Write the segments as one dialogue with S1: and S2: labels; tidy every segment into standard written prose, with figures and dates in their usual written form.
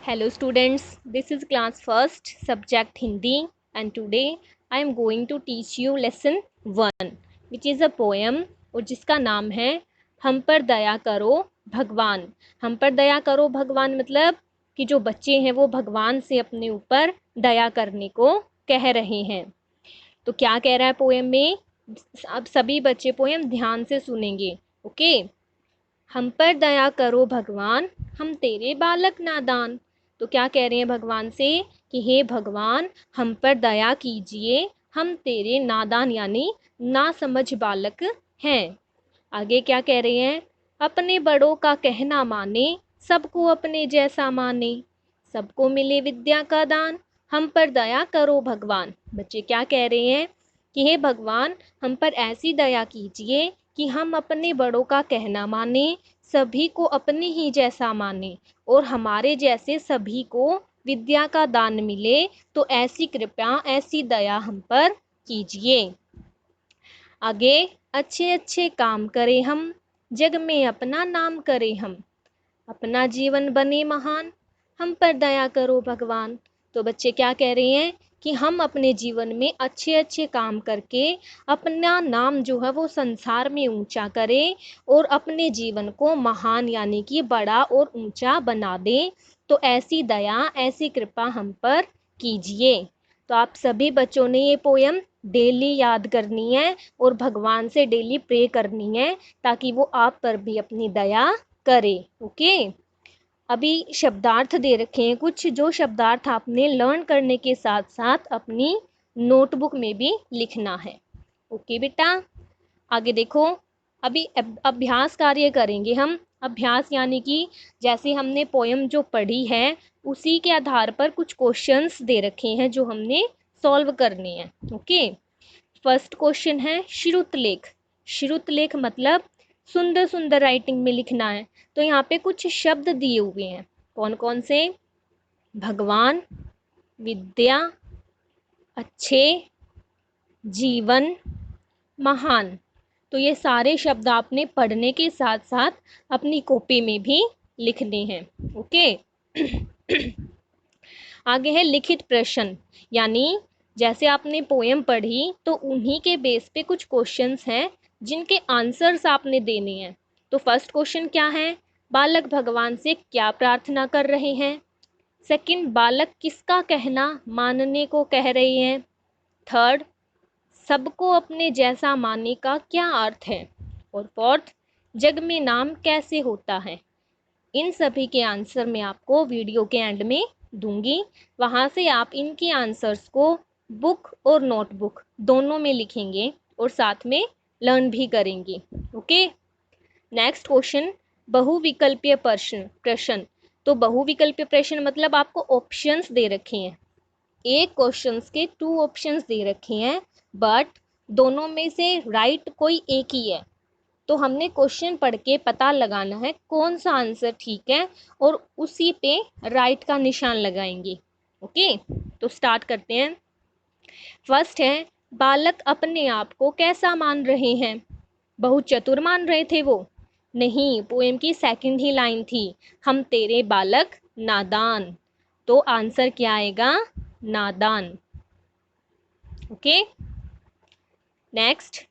S1: Hello students, this is class first subject Hindi and today I am going to teach you lesson 1 which is a poem और जिसका नाम है हम पर दया करो भगवान। हम पर दया करो भगवान मतलब कि जो बच्चे हैं वो भगवान से अपने ऊपर दया करने को कह रहे हैं। तो क्या कह रहा है पोएम में, अब सभी बच्चे पोएम ध्यान से सुनेंगे। ओके। हम पर दया करो भगवान, हम तेरे बालक नादान। तो क्या कह रहे हैं भगवान से कि हे भगवान हम पर दया कीजिए, हम तेरे नादान यानी नासमझ बालक हैं। आगे क्या कह रहे हैं, अपने बड़ों का कहना माने, सबको अपने जैसा माने, सबको मिले विद्या का दान, हम पर दया करो भगवान। बच्चे क्या कह रहे हैं कि हे भगवान हम पर ऐसी दया कीजिए कि हम अपने बड़ों का कहना माने, सभी को अपने ही जैसा माने और हमारे जैसे सभी को विद्या का दान मिले। तो ऐसी कृपा ऐसी दया हम पर कीजिए। आगे अच्छे अच्छे काम करें हम, जग में अपना नाम करें हम, अपना जीवन बने महान, हम पर दया करो भगवान। तो बच्चे क्या कह रहे हैं कि हम अपने जीवन में अच्छे अच्छे काम करके अपना नाम जो है वो संसार में ऊंचा करें और अपने जीवन को महान यानी कि बड़ा और ऊंचा बना दें। तो ऐसी दया ऐसी कृपा हम पर कीजिए। तो आप सभी बच्चों ने ये पोयम डेली याद करनी है और भगवान से डेली प्रे करनी है ताकि वो आप पर भी अपनी दया करे। ओके। अभी शब्दार्थ दे रखे हैं कुछ, जो शब्दार्थ आपने लर्न करने के साथ साथ अपनी नोटबुक में भी लिखना है। ओके बेटा। आगे देखो, अभी अभ्यास कार्य करेंगे हम। अभ्यास यानी कि जैसे हमने पोयम जो पढ़ी है उसी के आधार पर कुछ क्वेश्चंस दे रखे हैं जो हमने सॉल्व करने हैं। ओके। फर्स्ट क्वेश्चन है श्रुतलेख। श्रुतलेख मतलब सुंदर सुंदर राइटिंग में लिखना है। तो यहाँ पे कुछ शब्द दिए हुए हैं, कौन कौन से, भगवान, विद्या, अच्छे, जीवन, महान। तो ये सारे शब्द आपने पढ़ने के साथ साथ अपनी कॉपी में भी लिखने हैं। ओके। आगे है लिखित प्रश्न, यानी जैसे आपने पोयम पढ़ी तो उन्हीं के बेस पे कुछ क्वेश्चंस हैं जिनके आंसर्स आपने देने हैं। तो फर्स्ट क्वेश्चन क्या है, बालक भगवान से क्या प्रार्थना कर रहे हैं। सेकंड, बालक किसका कहना मानने को कह रहे हैं। थर्ड, सबको अपने जैसा मानने का क्या अर्थ है। और फोर्थ, जग में नाम कैसे होता है। इन सभी के आंसर मैं आपको वीडियो के एंड में दूंगी, वहाँ से आप इनके आंसर्स को बुक और नोटबुक दोनों में लिखेंगे और साथ में लर्न भी करेंगे। ओके। नेक्स्ट क्वेश्चन, बहुविकल्पीय प्रश्न। तो बहुविकल्पीय प्रश्न मतलब आपको ऑप्शंस दे रखे हैं, एक क्वेश्चंस के 2 ऑप्शंस दे रखे हैं बट दोनों में से राइट कोई एक ही है। तो हमने क्वेश्चन पढ़ के पता लगाना है कौन सा आंसर ठीक है और उसी पे राइट का निशान लगाएंगे। ओके। तो स्टार्ट करते हैं। फर्स्ट है, बालक अपने आप को कैसा मान रहे हैं। बहुत चतुर मान रहे थे वो, नहीं, पोएम की सेकंड ही लाइन थी, हम तेरे बालक नादान। तो आंसर क्या आएगा, नादान। ओके। नेक्स्ट,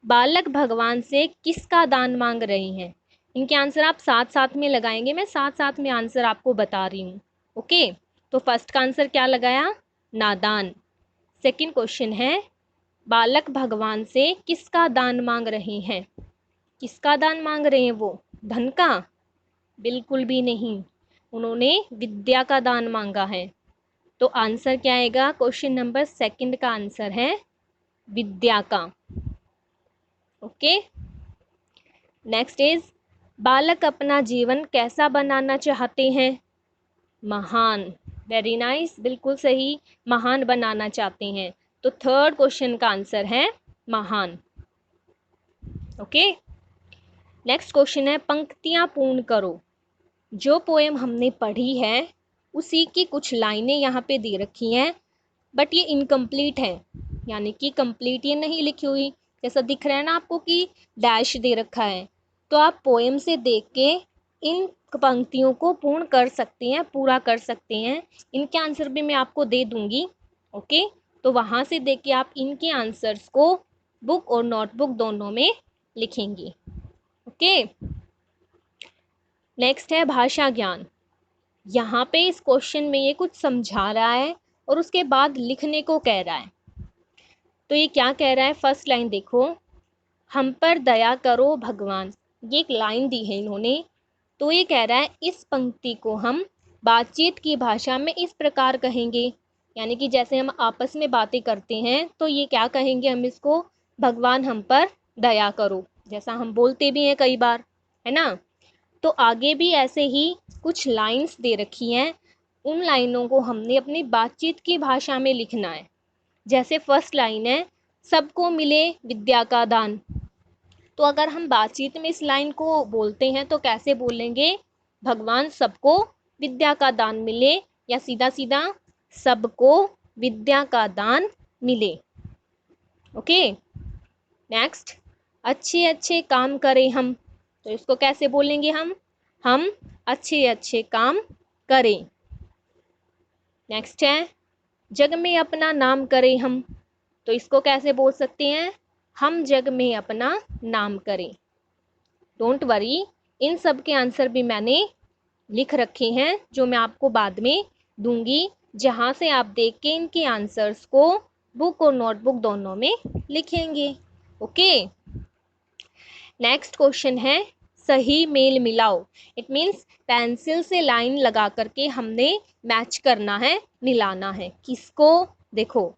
S1: बालक भगवान से किसका दान मांग रहे हैं। इनके आंसर आप साथ साथ में लगाएंगे, मैं साथ साथ में आंसर आपको बता रही हूँ। ओके। तो फर्स्ट का आंसर क्या लगाया, नादान। सेकंड क्वेश्चन है, बालक भगवान से किसका दान मांग रहे हैं। किसका दान मांग रहे हैं वो, धन का, बिल्कुल भी नहीं, उन्होंने विद्या का दान मांगा है। तो आंसर क्या आएगा, क्वेश्चन नंबर सेकंड का आंसर है विद्या का। ओके। नेक्स्ट इज, बालक अपना जीवन कैसा बनाना चाहते हैं। महान। वेरी नाइस, बिल्कुल सही, महान बनाना चाहते हैं। तो थर्ड क्वेश्चन का आंसर है महान। ओके। नेक्स्ट क्वेश्चन है, पंक्तियां पूर्ण करो। जो पोएम हमने पढ़ी है उसी की कुछ लाइनें यहाँ पे दे रखी हैं बट ये इनकम्प्लीट है, यानी कि कंप्लीट ये नहीं लिखी हुई। जैसा दिख रहा है ना आपको कि डैश दे रखा है, तो आप पोएम से देख के इन पंक्तियों को पूर्ण कर सकते हैं, पूरा कर सकते हैं। इनके आंसर भी मैं आपको दे दूंगी। ओके, तो वहाँ से देख के आप इनके आंसर्स को बुक और नोटबुक दोनों में लिखेंगे। ओके, नेक्स्ट है भाषा ज्ञान। यहाँ पे इस क्वेश्चन में ये कुछ समझा रहा है और उसके बाद लिखने को कह रहा है। तो ये क्या कह रहा है, फर्स्ट लाइन देखो, हम पर दया करो भगवान। ये एक लाइन दी है इन्होंने। तो ये कह रहा है इस पंक्ति को हम बातचीत की भाषा में इस प्रकार कहेंगे, यानी कि जैसे हम आपस में बातें करते हैं तो ये क्या कहेंगे हम इसको, भगवान हम पर दया करो, जैसा हम बोलते भी हैं कई बार, है ना। तो आगे भी ऐसे ही कुछ लाइंस दे रखी हैं, उन लाइनों को हमने अपनी बातचीत की भाषा में लिखना है। जैसे फर्स्ट लाइन है, सबको मिले विद्या का दान। तो अगर हम बातचीत में इस लाइन को बोलते हैं तो कैसे बोलेंगे, भगवान सबको विद्या का दान मिले, या सीधा सीधा सबको विद्या का दान मिले। ओके, नेक्स्ट, अच्छे अच्छे काम करें हम। तो इसको कैसे बोलेंगे हम अच्छे अच्छे काम करें। नेक्स्ट है, जग में अपना नाम करें हम। तो इसको कैसे बोल सकते हैं, हम जग में अपना नाम करें। डोंट वरी, इन सब के आंसर भी मैंने लिख रखे हैं, जो मैं आपको बाद में दूंगी, जहां से आप देख के इनके आंसर्स को बुक और नोटबुक दोनों में लिखेंगे। ओके, नेक्स्ट क्वेश्चन है, सही मेल मिलाओ। इट मीन्स पेंसिल से लाइन लगा करके हमने मैच करना है, मिलाना है। किसको, देखो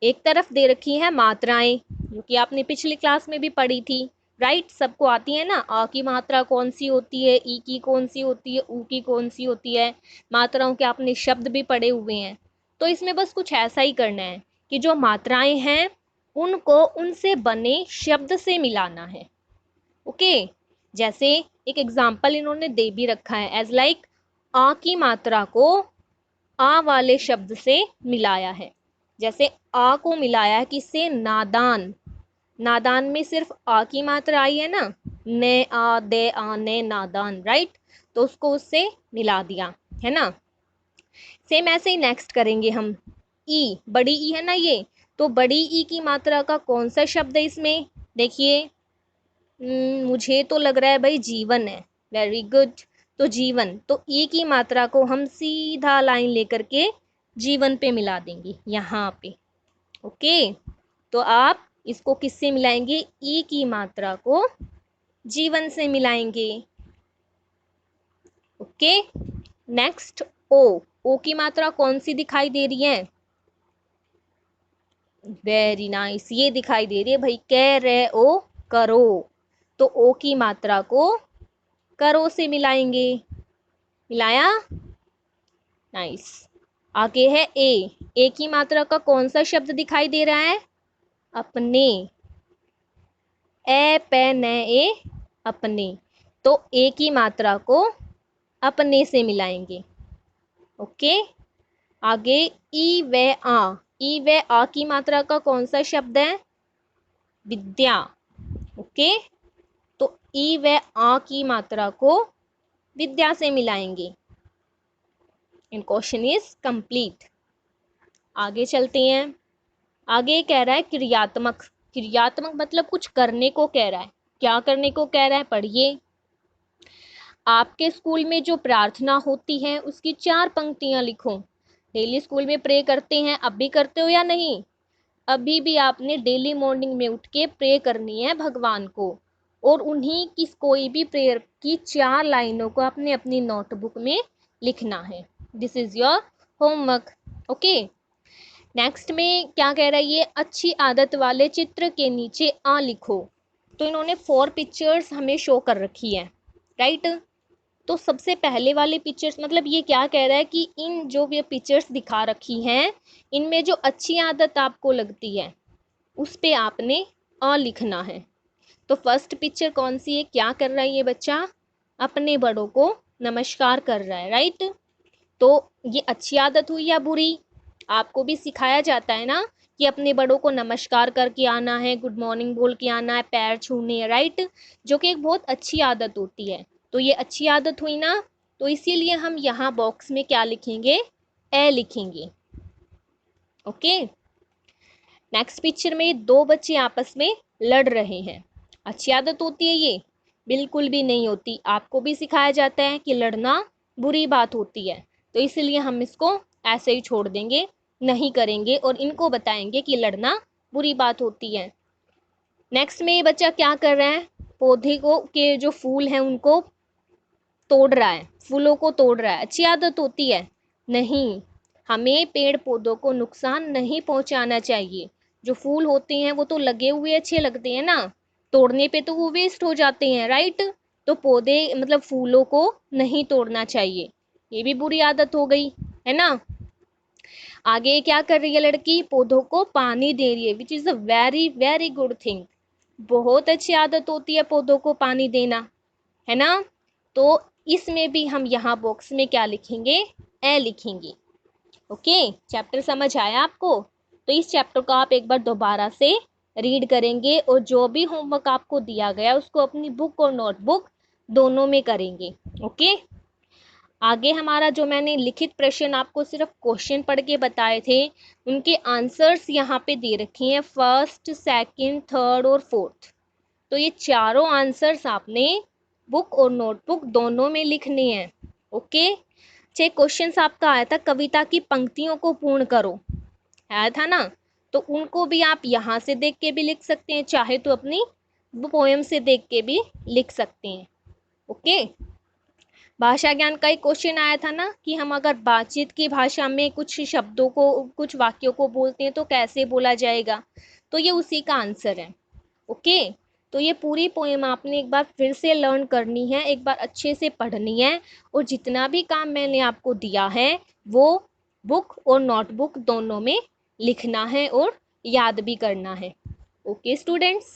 S1: एक तरफ दे रखी है मात्राएं, जो कि आपने पिछली क्लास में भी पढ़ी थी, राइट, सबको आती है ना। आ की मात्रा कौन सी होती है, ई की कौन सी होती है, ऊ की कौन सी होती है, मात्राओं के आपने शब्द भी पढ़े हुए हैं। तो इसमें बस कुछ ऐसा ही करना है कि जो मात्राएं हैं उनको उनसे बने शब्द से मिलाना है। ओके, जैसे एक एग्जाम्पल इन्होंने दे भी रखा है, एज लाइक आ की मात्रा को आ वाले शब्द से मिलाया है। जैसे आ को मिलाया है किससे, नादान। नादान में सिर्फ आ की मात्रा आई है ना, ने आ दे आ ने नादान, राइट, तो उसको उससे मिला दिया है ना। सेम ऐसे ही नेक्स्ट करेंगे हम, ई, बड़ी ई है ना ये, तो बड़ी ई की मात्रा का कौन सा शब्द है इसमें, देखिए मुझे तो लग रहा है भाई जीवन है। वेरी गुड, तो जीवन, तो ई की मात्रा को हम सीधा लाइन लेकर के जीवन पे मिला देंगे यहाँ पे। ओके, तो आप इसको किससे मिलाएंगे, ई की मात्रा को जीवन से मिलाएंगे। ओके, नेक्स्ट ओ, ओ की मात्रा कौन सी दिखाई दे रही है, वेरी नाइस, ये दिखाई दे रही है भाई, कह रहे ओ करो, तो ओ की मात्रा को करो से मिलाएंगे। मिलाया, नाइस। आगे है ए की मात्रा का कौन सा शब्द दिखाई दे रहा है, अपने, ए पे न ए, अपने, तो ए की मात्रा को अपने से मिलाएंगे। ओके, आगे ई व आ, ई व आ की मात्रा का कौन सा शब्द है, विद्या। ओके, तो ई व आ की मात्रा को विद्या से मिलाएंगे। And question is complete. आगे चलते हैं, आगे कह रहा है क्रियात्मक। क्रियात्मक मतलब कुछ करने को कह रहा है, क्या करने को कह रहा है, पढ़िए। आपके स्कूल में जो प्रार्थना होती है उसकी 4 पंक्तियां लिखो। डेली स्कूल में प्रे करते हैं, अब भी करते हो या नहीं, अभी भी आपने डेली मॉर्निंग में उठ के प्रे करनी है भगवान को, और उन्हीं की कोई भी प्रेयर की 4 लाइनों को आपने अपनी नोटबुक में लिखना है। This is your homework. Okay, next में क्या कह रहा है ये, अच्छी आदत वाले चित्र के नीचे आ लिखो। तो इन्होंने 4 पिक्चर्स हमें शो कर रखी है, राइट। तो सबसे पहले वाले पिक्चर्स, मतलब ये क्या कह रहा है कि इन जो ये पिक्चर्स दिखा रखी हैं इनमें जो अच्छी आदत आपको लगती है उस पे आपने अ लिखना है। तो फर्स्ट पिक्चर कौन सी है, क्या कर रहा है ये बच्चा, अपने बड़ों को नमस्कार कर रहा है, राइट। तो ये अच्छी आदत हुई या बुरी, आपको भी सिखाया जाता है ना कि अपने बड़ों को नमस्कार करके आना है, गुड मॉर्निंग बोल के आना है, पैर छूने हैं, राइट, जो कि एक बहुत अच्छी आदत होती है। तो ये अच्छी आदत हुई ना, तो इसीलिए हम यहाँ बॉक्स में क्या लिखेंगे, ए लिखेंगे। ओके। नेक्स्ट पिक्चर में दो बच्चे आपस में लड़ रहे हैं। अच्छी आदत होती है ये? बिल्कुल भी नहीं होती। आपको भी सिखाया जाता है कि लड़ना बुरी बात होती है, तो इसलिए हम इसको ऐसे ही छोड़ देंगे, नहीं करेंगे और इनको बताएंगे कि लड़ना बुरी बात होती है। नेक्स्ट में ये बच्चा क्या कर रहा है, पौधे को के जो फूल हैं उनको तोड़ रहा है, फूलों को तोड़ रहा है। अच्छी आदत होती है? नहीं, हमें पेड़ पौधों को नुकसान नहीं पहुंचाना चाहिए। जो फूल होते हैं वो तो लगे हुए अच्छे लगते हैं ना, तोड़ने पे तो वो वेस्ट हो जाते हैं, राइट। तो पौधे मतलब फूलों को नहीं तोड़ना चाहिए, ये भी बुरी आदत हो गई, है ना। आगे क्या कर रही है लड़की, पौधों को पानी दे रही है, which is a very very good thing. बहुत अच्छी आदत होती है पौधों को पानी देना, है ना। तो इसमें भी हम यहाँ बॉक्स में क्या लिखेंगे, ए लिखेंगे। ओके, चैप्टर समझ आया आपको? तो इस चैप्टर को आप एक बार दोबारा से रीड करेंगे और जो भी होमवर्क आपको दिया गया उसको अपनी बुक और नोटबुक दोनों में करेंगे। ओके। आगे हमारा जो मैंने लिखित प्रश्न आपको सिर्फ क्वेश्चन पढ़ के बताए थे, उनके आंसर्स यहाँ पे दे रखे हैं, फर्स्ट, सेकंड, थर्ड और फोर्थ। तो ये चारों आंसर्स आपने बुक और नोटबुक दोनों में लिखने हैं। ओके। चेक क्वेश्चन आपका आया था, कविता की पंक्तियों को पूर्ण करो, आया था ना। तो उनको भी आप यहाँ से देख के भी लिख सकते हैं, चाहे तो अपनी पोएम से देख के भी लिख सकते हैं। ओके। भाषा ज्ञान का एक क्वेश्चन आया था ना कि हम अगर बातचीत की भाषा में कुछ शब्दों को, कुछ वाक्यों को बोलते हैं तो कैसे बोला जाएगा, तो ये उसी का आंसर है। ओके। तो ये पूरी पोएम आपने एक बार फिर से लर्न करनी है, एक बार अच्छे से पढ़नी है, और जितना भी काम मैंने आपको दिया है वो बुक और नोटबुक दोनों में लिखना है और याद भी करना है। Okay students.